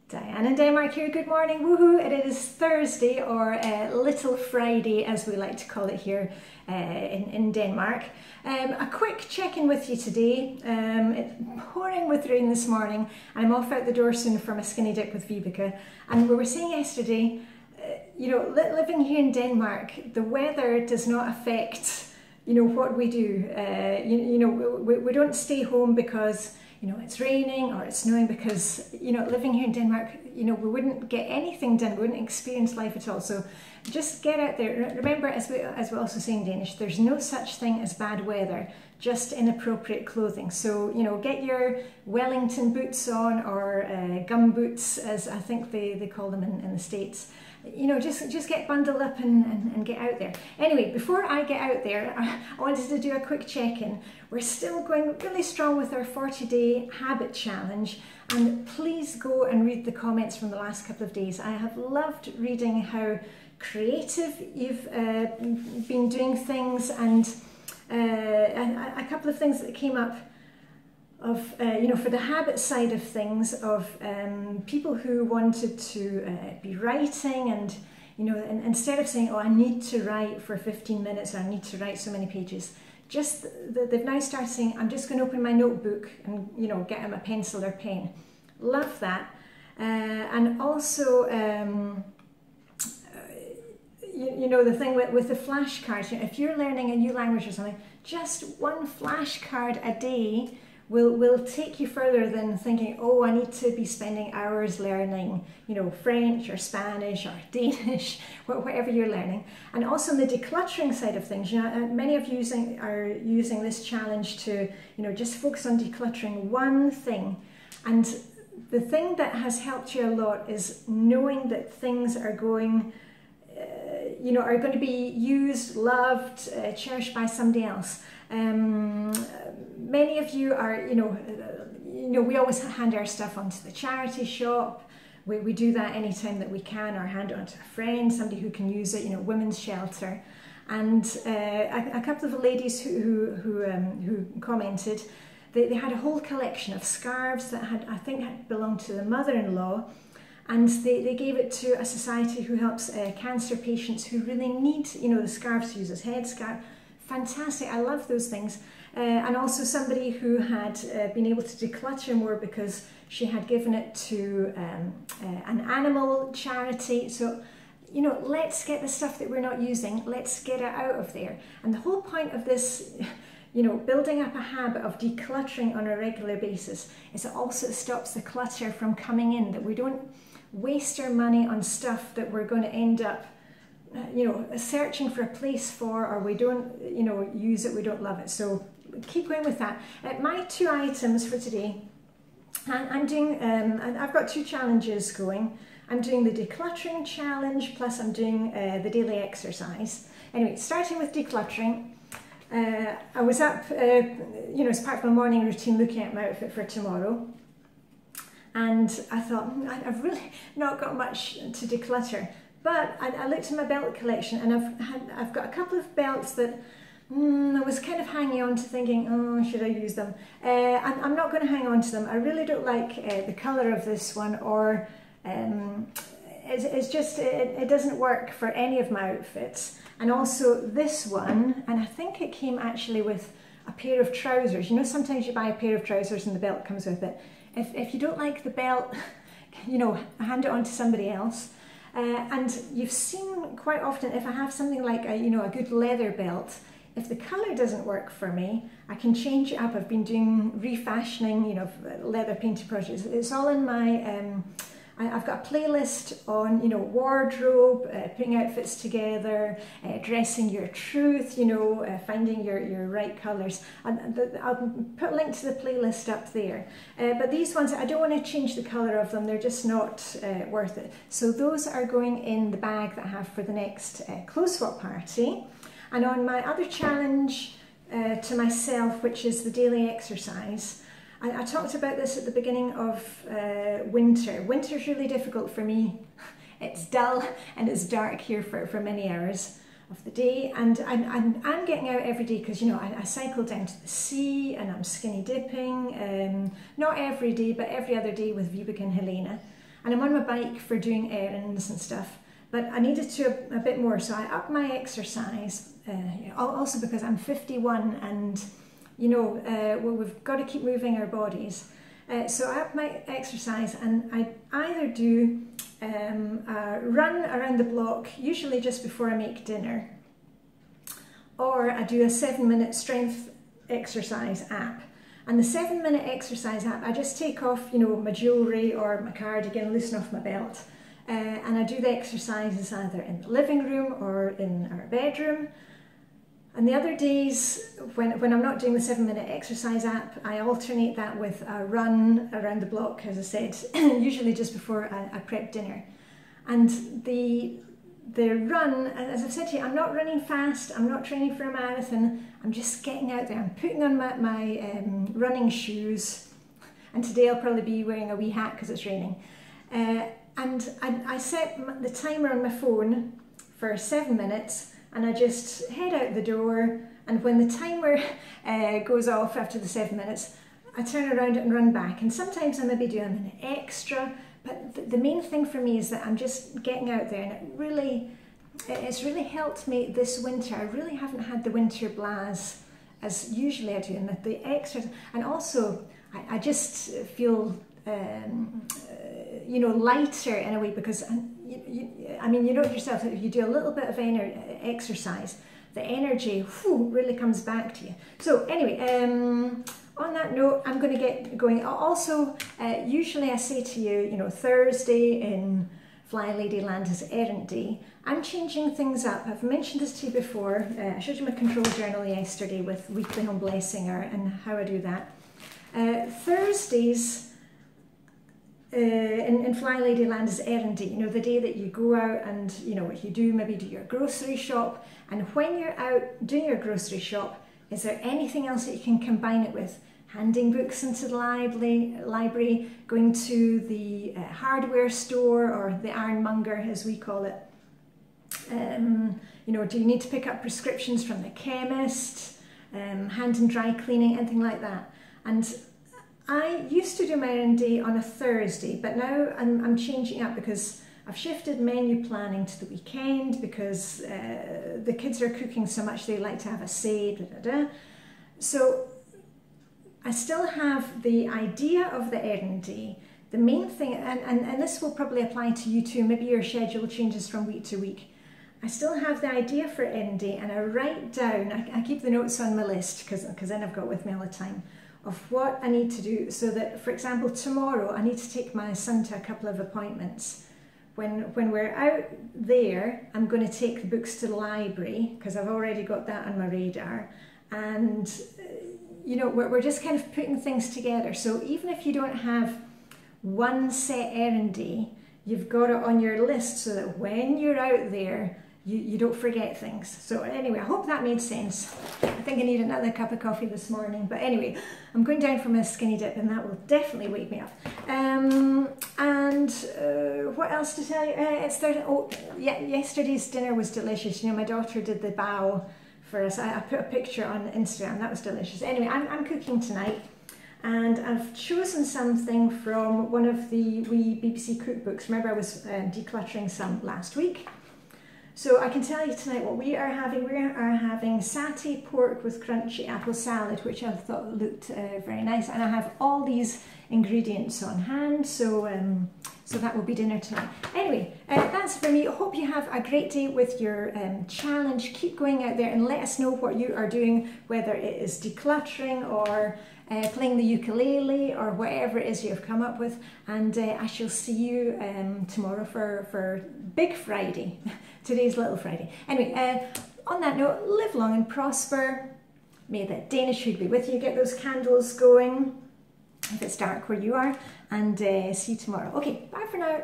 Diane in Denmark here, good morning, woohoo! It is Thursday, or Little Friday as we like to call it here in Denmark. A quick check-in with you today. It's pouring with rain this morning and I'm off out the door soon for my skinny dip with Vibeke. And we were saying yesterday, you know, living here in Denmark, the weather does not affect, you know, what we do. We don't stay home because you know, it's raining or it's snowing, because, you know, living here in Denmark, you know, we wouldn't get anything done, we wouldn't experience life at all. So just get out there. Remember, as we also say in Danish, there's no such thing as bad weather, just inappropriate clothing. So, you know, get your Wellington boots on, or gum boots, as I think they call them in the States. You know, just get bundled up and get out there. Anyway, before I get out there, I wanted to do a quick check-in. We're still going really strong with our 40-day habit challenge, and please go and read the comments from the last couple of days. I have loved reading how creative you've been doing things, and a couple of things that came up of, you know, for the habit side of things, of people who wanted to be writing, and, you know, and instead of saying, oh, I need to write for 15 minutes, or I need to write so many pages, just they've now started saying, I'm just going to open my notebook and, you know, get them a pencil or pen. Love that. And also, you know, the thing with the flashcards, you know, if you're learning a new language or something, just one flashcard a day will take you further than thinking, oh, I need to be spending hours learning, you know, French or Spanish or Danish, whatever you're learning. And also on the decluttering side of things, you know, many of you are using this challenge to, you know, just focus on decluttering one thing. And the thing that has helped you a lot is knowing that things are going, you know, are going to be used, loved, cherished by somebody else. Many of you are, you know, we always hand our stuff onto the charity shop. We do that anytime that we can, or hand it on to a friend, somebody who can use it, you know, women's shelter. And a couple of the ladies who commented, they had a whole collection of scarves that I think had belonged to the mother-in-law, and they gave it to a society who helps cancer patients who really need, you know, the scarves to use as headscarf. Fantastic, I love those things. And also somebody who had been able to declutter more because she had given it to an animal charity. So, you know, let's get the stuff that we're not using, let's get it out of there. And the whole point of this, you know, building up a habit of decluttering on a regular basis is it also stops the clutter from coming in, that we don't waste our money on stuff that we're going to end up, you know, searching for a place for, or we don't, you know, use it, we don't love it. So keep going with that. My two items for today, I'm doing, I've got two challenges going. I'm doing the decluttering challenge, plus I'm doing the daily exercise. Anyway, starting with decluttering, I was up, you know, as part of my morning routine, looking at my outfit for tomorrow. And I thought, I've really not got much to declutter. But I looked at my belt collection, and I've got a couple of belts that I was kind of hanging on to, thinking, oh, should I use them? I'm not going to hang on to them. I really don't like the colour of this one, or it's just, it doesn't work for any of my outfits. And also this one, and I think it came actually with a pair of trousers. You know, sometimes you buy a pair of trousers and the belt comes with it. If you don't like the belt, you know, hand it on to somebody else. And you've seen quite often, if I have something like a, you know, a good leather belt, if the colour doesn't work for me, I can change it up. I've been doing refashioning, you know, leather painting projects. It's all in my, I've got a playlist on, you know, wardrobe, putting outfits together, dressing your truth, you know, finding your right colours. I'll put a link to the playlist up there. But these ones, I don't want to change the colour of them, they're just not worth it. So those are going in the bag that I have for the next clothes swap party. And on my other challenge to myself, which is the daily exercise, I talked about this at the beginning of winter. Winter's really difficult for me. It's dull and it's dark here for many hours of the day, and I'm getting out every day because, you know, I cycle down to the sea and I'm skinny dipping, not every day but every other day with Vibeke and Helena. and I'm on my bike for doing errands and stuff, but I needed to a bit more, so I upped my exercise, also because I'm 51 and we've got to keep moving our bodies. So I upped my exercise, and I either do a run around the block, usually just before I make dinner, or I do a 7-minute strength exercise app. And the 7-minute exercise app, I just take off, my jewellery or my cardigan, loosen off my belt, and I do the exercises either in the living room or in our bedroom. And the other days, when I'm not doing the 7-minute exercise app, I alternate that with a run around the block, as I said, usually just before I prep dinner. And the run, as I've said to you, I'm not running fast, I'm not training for a marathon, I'm just getting out there. I'm putting on my running shoes, and today I'll probably be wearing a wee hat because it's raining. And I set the timer on my phone for 7 minutes, and I just head out the door, and when the timer goes off after the 7 minutes, I turn around and run back. And sometimes I maybe do a minute extra, but the main thing for me is that I'm just getting out there, and it's really helped me this winter. I really haven't had the winter blast as usually I do, and that the exercise, and also I just feel lighter in a way, because you know yourself, if you do a little bit of exercise, the energy really comes back to you. So anyway, on that note, I'm going to get going. Also, usually I say to you, Thursday in Flylady Land is Errand Day. I'm changing things up. I've mentioned this to you before. I showed you my control journal yesterday with weekly home blessing and how I do that. Thursdays in Flylady Land is Errand Day, the day that you go out and, you do maybe do your grocery shop. And when you're out doing your grocery shop, is there anything else that you can combine it with? Handing books into the library, going to the hardware store, or the ironmonger as we call it. Do you need to pick up prescriptions from the chemist, hand and dry cleaning, anything like that? And I used to do my errand day on a Thursday, but now I'm changing up because I've shifted menu planning to the weekend, because the kids are cooking so much they like to have a say. So I still have the idea of the errand day. The main thing, and this will probably apply to you too, maybe your schedule changes from week to week. I still have the idea for errand day, and I write down, I keep the notes on my list, because then I've got it with me all the time, of what I need to do, so that, for example, tomorrow I need to take my son to a couple of appointments. When we're out there, I'm going to take the books to the library, because I've already got that on my radar. And we're just kind of putting things together. So even if you don't have one set errand day, you've got it on your list so that when you're out there, you don't forget things. So anyway, I hope that made sense. I think I need another cup of coffee this morning. But anyway, I'm going down for my skinny dip, and that will definitely wake me up. What else to tell you? It's Thursday. Oh, yeah, yesterday's dinner was delicious. My daughter did the bao for us. I put a picture on Instagram. That was delicious. Anyway, I'm cooking tonight, and I've chosen something from one of the wee BBC cookbooks. Remember, I was decluttering some last week. So I can tell you tonight what we are having. We are having satay pork with crunchy apple salad, which I thought looked very nice. And I have all these ingredients on hand, so that will be dinner tonight. Anyway, that's for me. I hope you have a great day with your challenge. Keep going out there and let us know what you are doing, whether it is decluttering or playing the ukulele or whatever it is you've come up with. And I shall see you tomorrow for Big Friday. Today's Little Friday. Anyway, on that note, live long and prosper. May the Danish food be with you. Get those candles going if it's dark where you are, and see you tomorrow. Okay, bye for now.